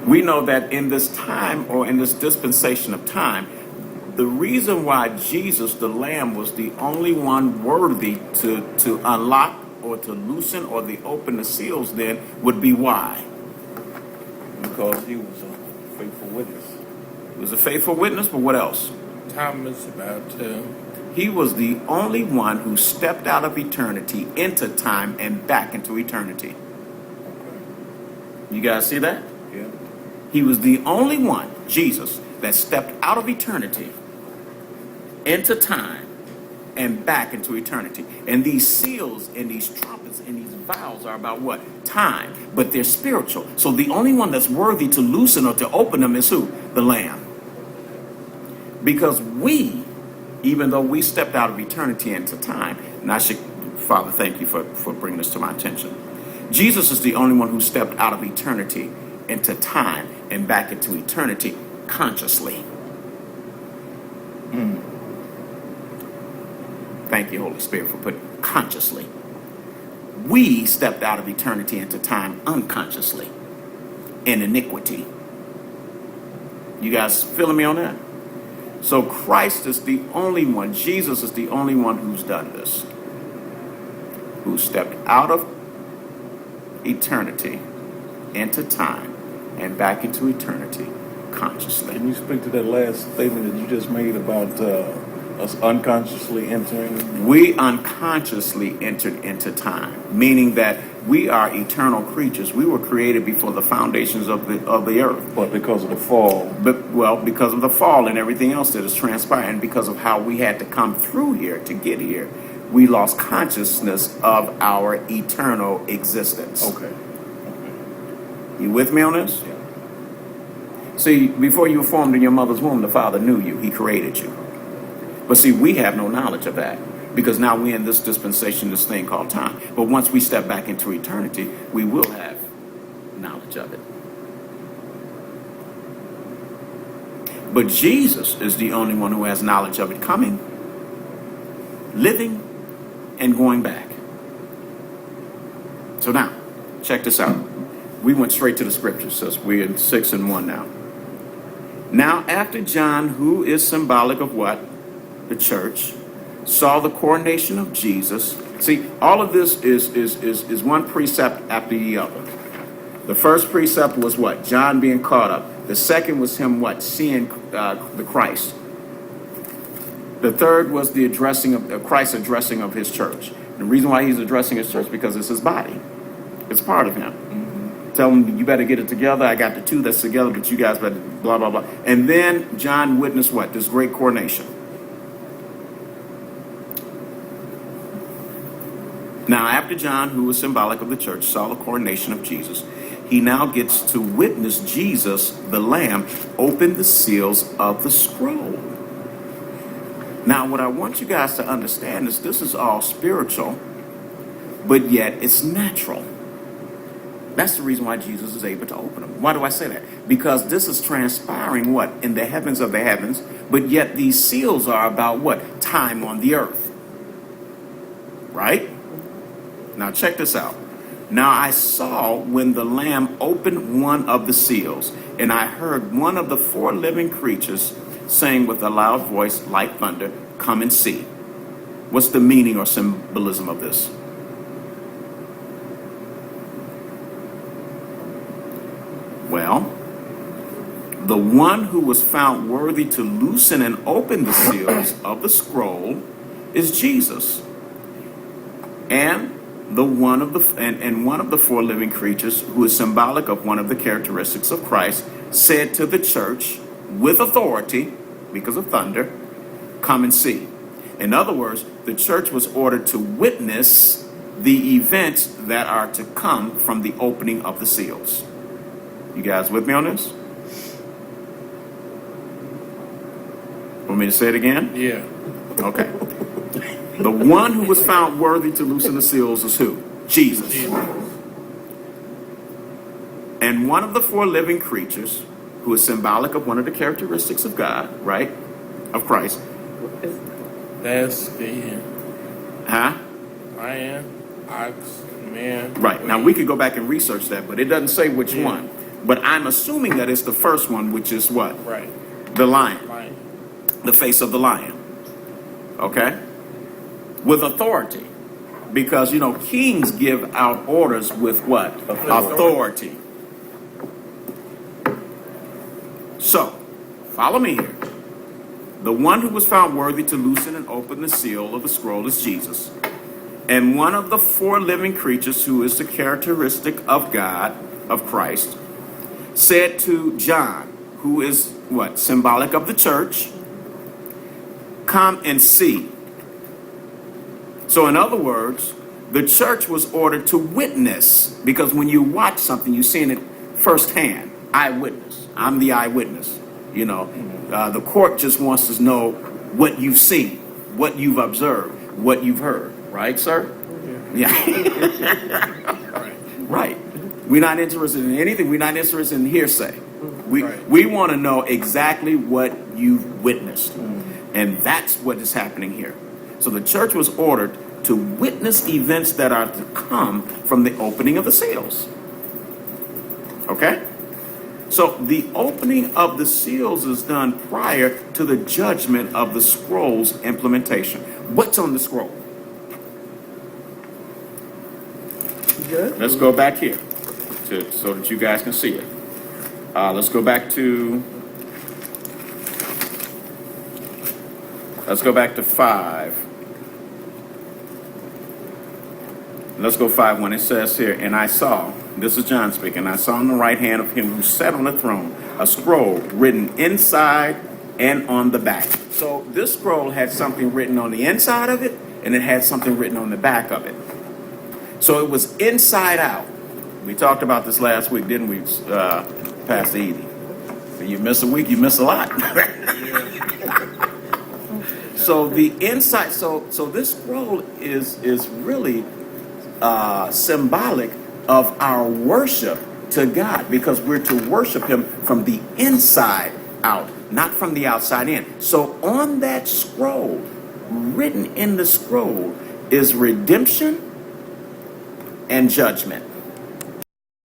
We know that in this time, or in this dispensation of time, the reason why Jesus, the Lamb, was the only one worthy to unlock or to loosen or to open the seals then would be why? Because he was a faithful witness. He was a faithful witness, but what else? Time is about to... He was the only one who stepped out of eternity into time and back into eternity. You guys see that? Yeah. He was the only one, Jesus, that stepped out of eternity into time and back into eternity. And these seals and these trumpets and these vials are about what? Time. But they're spiritual. So the only one that's worthy to loosen or to open them is who? The Lamb. Because we, even though we stepped out of eternity into time, and I should, Father, thank you for bringing this to my attention. Jesus is the only one who stepped out of eternity into time and back into eternity consciously. Thank you, Holy Spirit, for putting consciously. We stepped out of eternity into time unconsciously in iniquity. You guys feeling me on that? So Christ is the only one, Jesus is the only one who's done this. Who stepped out of eternity into time and back into eternity consciously. Can you speak to that last statement that you just made about us unconsciously entering? We unconsciously entered into time, meaning that we are eternal creatures. We were created before the foundations of the earth. But because of the fall. Because of the fall and everything else that has transpired, and because of how we had to come through here to get here, we lost consciousness of our eternal existence. Okay. You with me on this? Yeah. See, before you were formed in your mother's womb, the Father knew you. He created you. But see, we have no knowledge of that because now we're in this dispensation, this thing called time. But once we step back into eternity, we will have knowledge of it. But Jesus is the only one who has knowledge of it coming, living, and going back. So now, check this out. We went straight to the scriptures, so we're in 6:1 now. Now, after John, who is symbolic of what? The church, saw the coronation of Jesus. See, all of this is one precept after the other. The first precept was what? John being caught up. The second was him what? Seeing the Christ. The third was the addressing of Christ's addressing of his church. The reason why he's addressing his church because it's his body. It's part of him. Tell him, you better get it together. I got the two that's together, but you guys better blah, blah, blah. And then John witnessed what? This great coronation. Now, after John, who was symbolic of the church, saw the coronation of Jesus, he now gets to witness Jesus, the Lamb, open the seals of the scroll. Now, what I want you guys to understand is this is all spiritual, but yet it's natural. That's the reason why Jesus is able to open them. Why do I say that? Because this is transpiring what? In the heavens of the heavens, but yet these seals are about what? Time on the earth. Right? Now check this out. Now I saw when the Lamb opened one of the seals, and I heard one of the four living creatures saying with a loud voice like thunder, "Come and see." What's the meaning or symbolism of this? Well, the one who was found worthy to loosen and open the seals of the scroll is Jesus. And one of the four living creatures, who is symbolic of one of the characteristics of Christ, said to the church with authority, because of thunder, "Come and see." In other words, the church was ordered to witness the events that are to come from the opening of the seals. You guys with me on this? Want me to say it again? Yeah. Okay. The one who was found worthy to loosen the seals is who? Jesus. And one of the four living creatures, who is symbolic of one of the characteristics of God, right? Of Christ. That's the lion, ox, man. Right. Now we could go back and research that, but it doesn't say which one. But I'm assuming that it's the first one, which is what? Right. The lion. Lion. The face of the lion. Okay? With authority. Because, kings give out orders with what? Authority. So, follow me here. The one who was found worthy to loosen and open the seal of the scroll is Jesus. And one of the four living creatures, who is the characteristic of God, of Christ, said to John, who is what? Symbolic of the church, come and see. So in other words, the church was ordered to witness, because when you watch something, you're seeing it firsthand. Eyewitness. I'm the eyewitness. The court just wants to know what you've seen, what you've observed, what you've heard. Right, sir? Yeah. Right. We're not interested in anything. We're not interested in hearsay. We want to know exactly what you've witnessed. And that's what is happening here. So the church was ordered to witness events that are to come from the opening of the seals. Okay? So the opening of the seals is done prior to the judgment of the scroll's implementation. What's on the scroll? Good. Let's go back here so that you guys can see it. Let's go back to 5. Let's go 5 when it says here, and I saw, this is John speaking, I saw on the right hand of him who sat on the throne a scroll written inside and on the back. So this scroll had something written on the inside of it, and it had something written on the back of it. So it was inside out. We talked about this last week, didn't we, Pastor Edie? You miss a week, you miss a lot. So the inside, so this scroll is really symbolic of our worship to God, because we're to worship Him from the inside out, not from the outside in. So on that scroll, written in the scroll, is redemption and judgment.